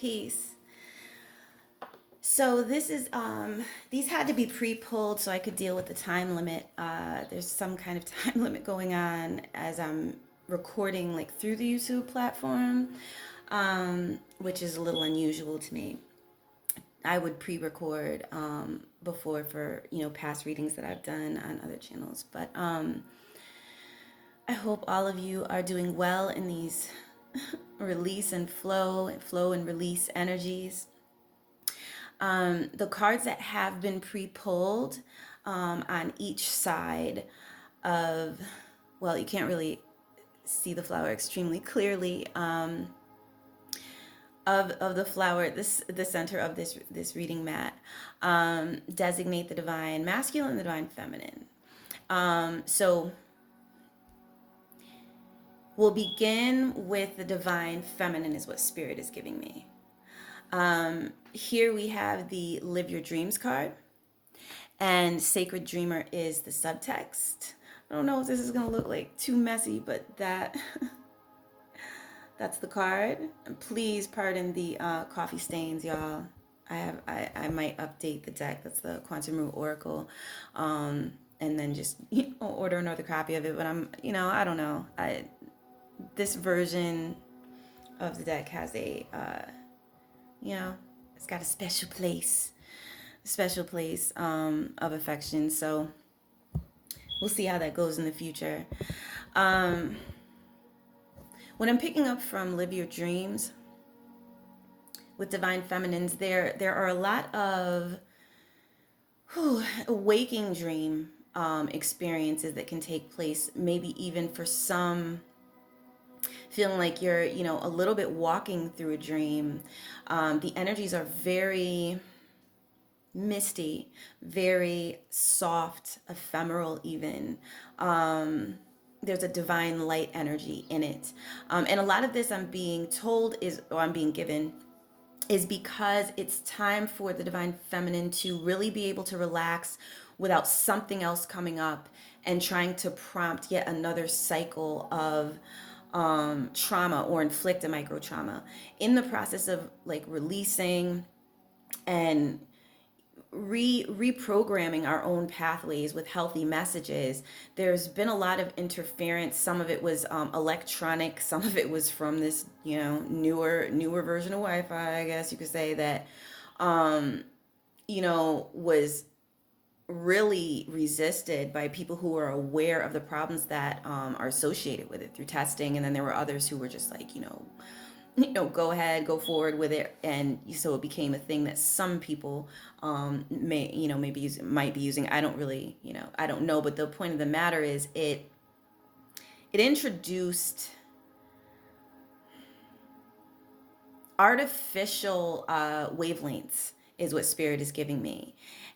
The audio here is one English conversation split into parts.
Peace. So this is these had to be pre-pulled so I could deal with the time limit. There's some kind of time limit going on as I'm recording like through the YouTube platform, which is a little unusual to me. I would pre-record before for past readings that I've done on other channels, but I hope all of you are doing well in these release and flow and release energies. The cards that have been pre-pulled on each side of, well, you can't really see the flower extremely clearly, of the flower, the center of this reading mat, designate the divine masculine and the divine feminine. So we'll begin with the divine feminine is what spirit is giving me. Here we have the Live Your Dreams card, and Sacred Dreamer is the subtext. I don't know if this is going to look like too messy, but that's the card. And please pardon the coffee stains, y'all. I might update the deck. That's the Quantum Root Oracle, and then just order another copy of it. But I don't know. This version of the deck has a it's got a special place of affection. So we'll see how that goes in the future. When I'm picking up from Live Your Dreams with Divine Feminines, there are a lot of waking dream experiences that can take place, maybe even for some feeling like you're, a little bit walking through a dream. The energies are very misty, very soft, ephemeral even. There's a divine light energy in it. And a lot of this I'm being told I'm being given is because it's time for the divine feminine to really be able to relax without something else coming up and trying to prompt yet another cycle of trauma or inflict a micro trauma. In the process of like releasing and reprogramming our own pathways with healthy messages, there's been a lot of interference. Some of it was electronic, some of it was from this newer version of Wi-Fi, I guess you could say, that was really resisted by people who are aware of the problems that are associated with it through testing. And then there were others who were just like, go ahead, go forward with it. And so it became a thing that some people might be using. I don't really, I don't know. But the point of the matter is it introduced artificial wavelengths is what spirit is giving me.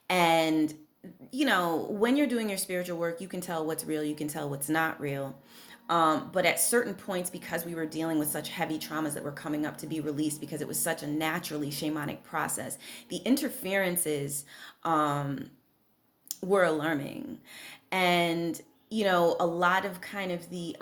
And when you're doing your spiritual work, you can tell what's real, you can tell what's not real. But at certain points, because we were dealing with such heavy traumas that were coming up to be released, because it was such a naturally shamanic process, the interferences were alarming. And, a lot of kind of the,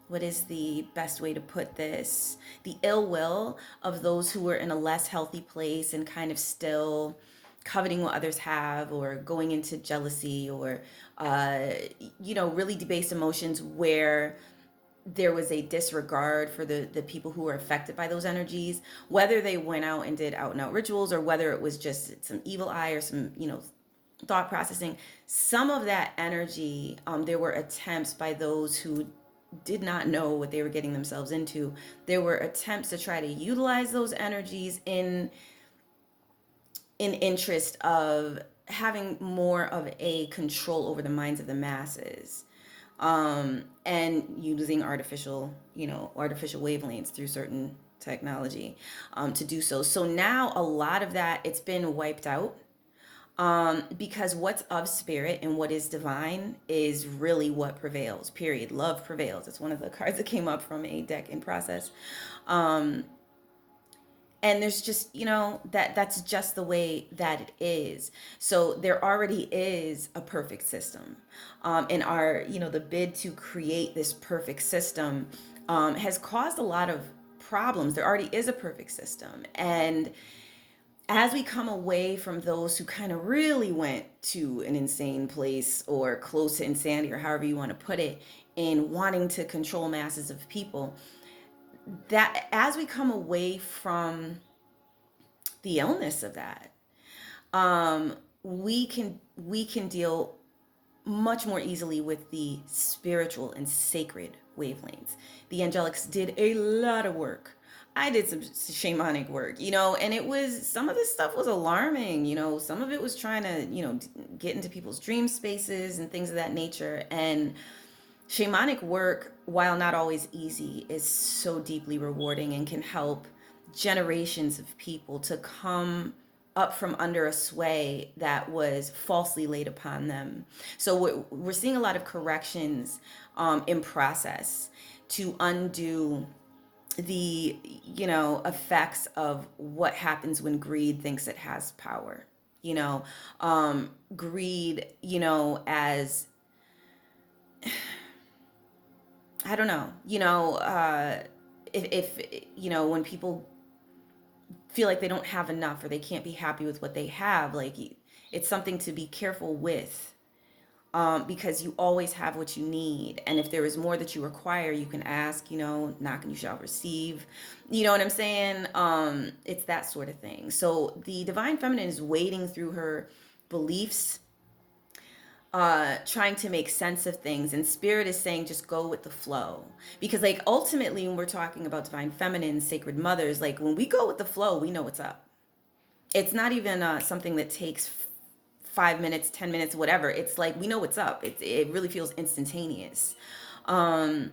what is the best way to put this? The ill will of those who were in a less healthy place and kind of still coveting what others have, or going into jealousy, or really debased emotions where there was a disregard for the people who were affected by those energies, whether they went out and did out and out rituals, or whether it was just some evil eye or some thought processing. Some of that energy, there were attempts by those who did not know what they were getting themselves into. There were attempts to try to utilize those energies in interest of having more of a control over the minds of the masses, and using artificial wavelengths through certain technology to do so. So now a lot of that, it's been wiped out, because what's of spirit and what is divine is really what prevails, period. Love prevails. It's one of the cards that came up from a deck in process. And there's just, that's just the way that it is. So there already is a perfect system. And the bid to create this perfect system has caused a lot of problems. There already is a perfect system. And as we come away from those who kind of really went to an insane place or close to insanity, or however you want to put it, in wanting to control masses of people, that as we come away from the illness of that, um, we can deal much more easily with the spiritual and sacred wavelengths. The angelics did a lot of work. I did some shamanic work, and it was, some of this stuff was alarming, some of it was trying to, get into people's dream spaces and things of that nature. And shamanic work, while not always easy, is so deeply rewarding and can help generations of people to come up from under a sway that was falsely laid upon them. So we're seeing a lot of corrections in process to undo the effects of what happens when greed thinks it has power. Greed, as, I don't know, if when people feel like they don't have enough or they can't be happy with what they have, like, it's something to be careful with, because you always have what you need. And if there is more that you require, you can ask, knock and you shall receive. You know what I'm saying? It's that sort of thing. So the divine feminine is wading through her beliefs, trying to make sense of things, and spirit is saying just go with the flow. Because, like, ultimately when we're talking about divine feminine, sacred mothers, like, when we go with the flow, we know what's up. It's not even something that takes 5 minutes, 10 minutes, whatever. It's like we know what's up. It really feels instantaneous. And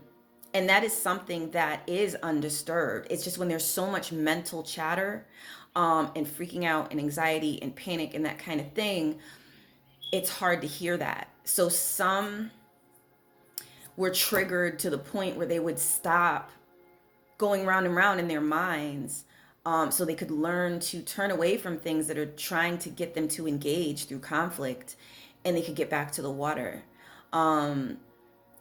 that is something that is undisturbed. It's just when there's so much mental chatter, and freaking out and anxiety and panic and that kind of thing, it's hard to hear that. So some were triggered to the point where they would stop going round and round in their minds, so they could learn to turn away from things that are trying to get them to engage through conflict, and they could get back to the water. And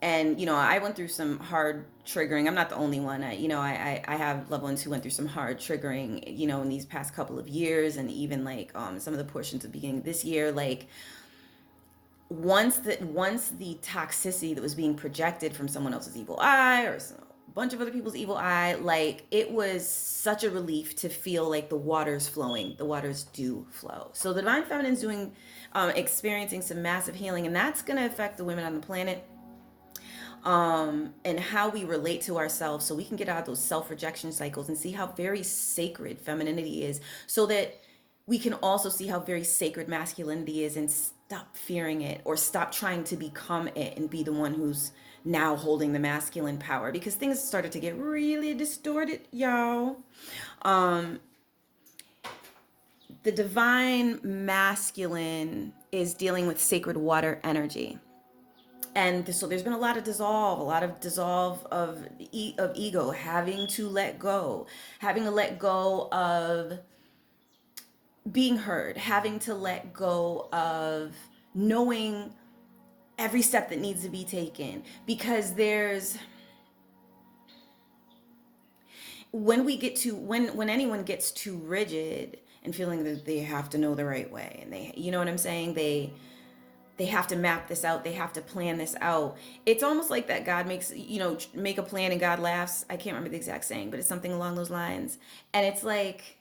I went through some hard triggering. I'm not the only one. I have loved ones who went through some hard triggering, in these past couple of years, and even, like, some of the portions of the beginning of this year. Like, once the toxicity that was being projected from someone else's evil eye, or a bunch of other people's evil eye, like, it was such a relief to feel like the water's flowing. The waters do flow. So the divine feminine's doing, experiencing some massive healing, and that's going to affect the women on the planet, and how we relate to ourselves, so we can get out of those self-rejection cycles and see how very sacred femininity is, so that we can also see how very sacred masculinity is, and stop fearing it, or stop trying to become it and be the one who's now holding the masculine power, because things started to get really distorted, y'all. Um, the divine masculine is dealing with sacred water energy. And so there's been a lot of dissolve of ego, having to let go, of being heard, having to let go of knowing every step that needs to be taken. Because when anyone gets too rigid and feeling that they have to know the right way, and they, you know what I'm saying, they have to map this out, they have to plan this out. It's almost like that God makes, make a plan and God laughs. I can't remember the exact saying, but it's something along those lines. And it's like,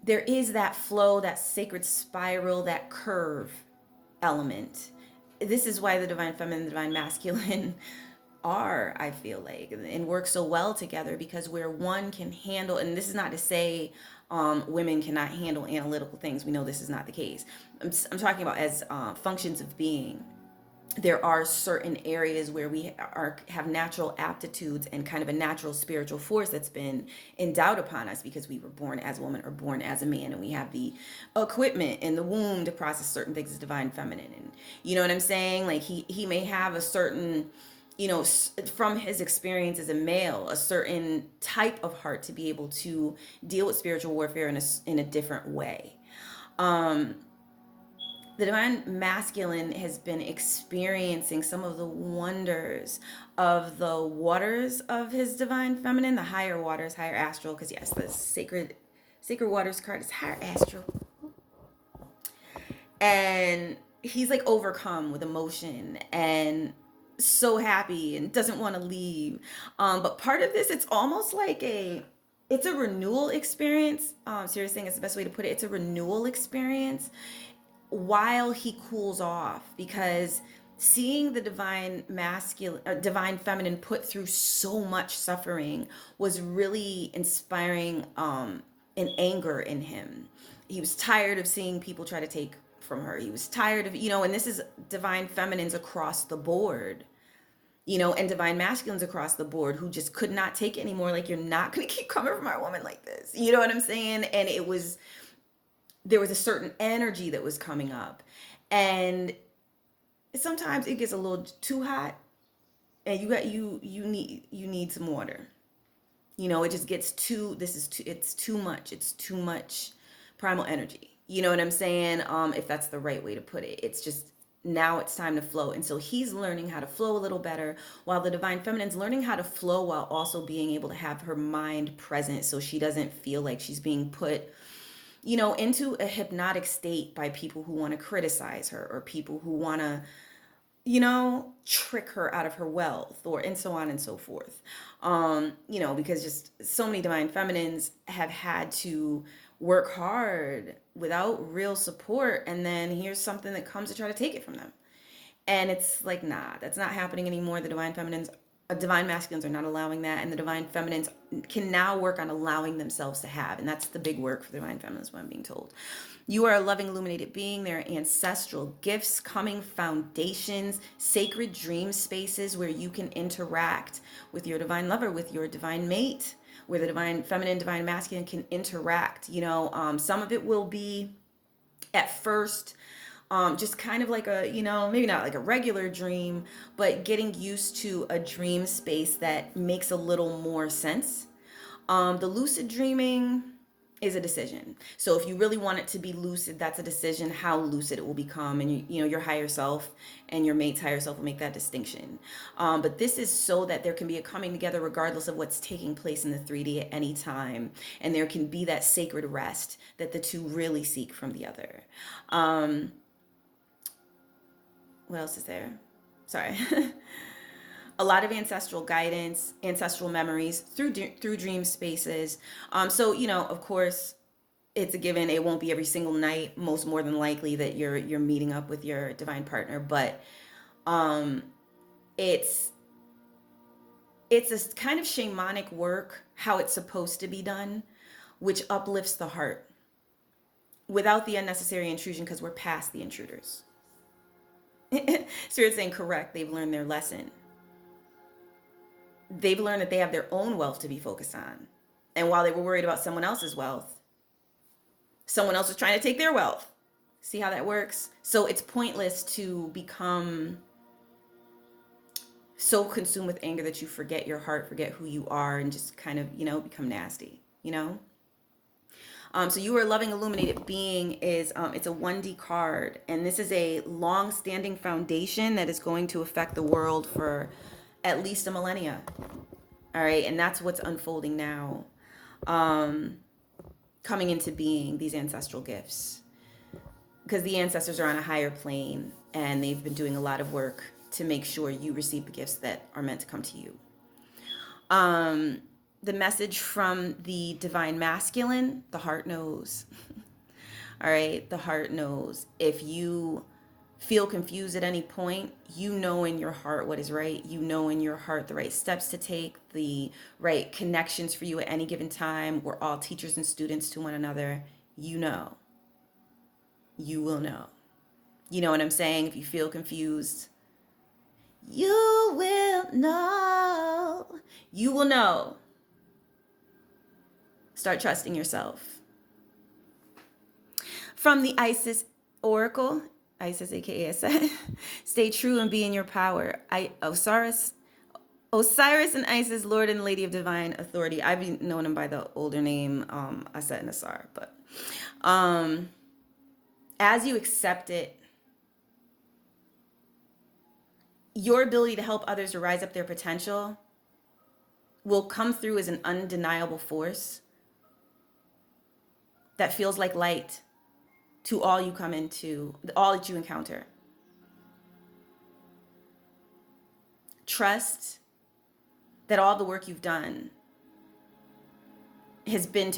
there is that flow, that sacred spiral, that curve element. This is why the divine feminine and the divine masculine are, I feel like, and work so well together, because where one can handle, and this is not to say women cannot handle analytical things. We know this is not the case. I'm talking about as functions of being. There are certain areas where we have natural aptitudes and kind of a natural spiritual force that's been endowed upon us, because we were born as a woman or born as a man, and we have the equipment in the womb to process certain things as divine feminine. And you know what I'm saying? Like, he may have a certain, from his experience as a male, a certain type of heart to be able to deal with spiritual warfare in a different way. The divine masculine has been experiencing some of the wonders of the waters of his divine feminine, the higher waters, higher astral, because yes, the sacred waters card is higher astral. And he's like overcome with emotion and so happy and doesn't want to leave. But part of this, it's almost like it's a renewal experience. Serious thing is the best way to put it. It's a renewal experience while he cools off, because seeing the divine masculine, divine feminine put through so much suffering was really inspiring, an anger in him. He was tired of seeing people try to take from her. He was tired of, and this is divine feminines across the board, and divine masculines across the board who just could not take it anymore. Like, you're not going to keep coming from our woman like this. You know what I'm saying? And there was a certain energy that was coming up. And sometimes it gets a little too hot, and you need some water. It just gets too, it's too much. It's too much primal energy. You know what I'm saying? If that's the right way to put it. It's just, now it's time to flow. And so he's learning how to flow a little better, while the divine feminine's learning how to flow while also being able to have her mind present, so she doesn't feel like she's being put, into a hypnotic state by people who want to criticize her, or people who want to, trick her out of her wealth, or and so on and so forth. Because just so many divine feminines have had to work hard without real support, and then here's something that comes to try to take it from them. And it's like, nah, that's not happening anymore. The divine masculines are not allowing that, and the divine feminines can now work on allowing themselves to have. And that's the big work for the divine feminines, what I'm being told. You are a loving, illuminated being. There are ancestral gifts coming, foundations, sacred dream spaces where you can interact with your divine lover, with your divine mate, where the divine feminine, divine masculine can interact. Some of it will be at first, just kind of like a, maybe not like a regular dream, but getting used to a dream space that makes a little more sense. The lucid dreaming is a decision. So if you really want it to be lucid, that's a decision how lucid it will become. And your higher self and your mate's higher self will make that distinction. But this is so that there can be a coming together regardless of what's taking place in the 3D at any time. And there can be that sacred rest that the two really seek from the other. What else is there? Sorry. A lot of ancestral guidance, ancestral memories through dream spaces. So of course, it's a given. It won't be every single night. Most more than likely that you're meeting up with your divine partner, but it's a kind of shamanic work, how it's supposed to be done, which uplifts the heart without the unnecessary intrusion, because we're past the intruders. Spirit's incorrect. They've learned their lesson. They've learned that they have their own wealth to be focused on. And while they were worried about someone else's wealth, someone else was trying to take their wealth. See how that works? So it's pointless to become so consumed with anger that you forget your heart, forget who you are, and just kind of, become nasty, So you are a loving, illuminated being is, it's a 1D card. And this is a long-standing foundation that is going to affect the world for at least a millennia. All right. And that's what's unfolding now, coming into being, these ancestral gifts. Because the ancestors are on a higher plane, and they've been doing a lot of work to make sure you receive the gifts that are meant to come to you. The message from the divine masculine, the heart knows. All right, the heart knows. If you feel confused at any point, you know in your heart what is right. You know in your heart the right steps to take, the right connections for you at any given time. We're all teachers and students to one another. You know. You will know. You know what I'm saying? If you feel confused, you will know. You will know. Start trusting yourself. From the Isis Oracle, Isis, aka Aset, stay true and be in your power. Osiris and Isis, Lord and Lady of Divine Authority. I've known him by the older name, Aset and Asar. But as you accept it, your ability to help others to rise up their potential will come through as an undeniable force that feels like light to all you come into, all that you encounter. Trust that all the work you've done has been to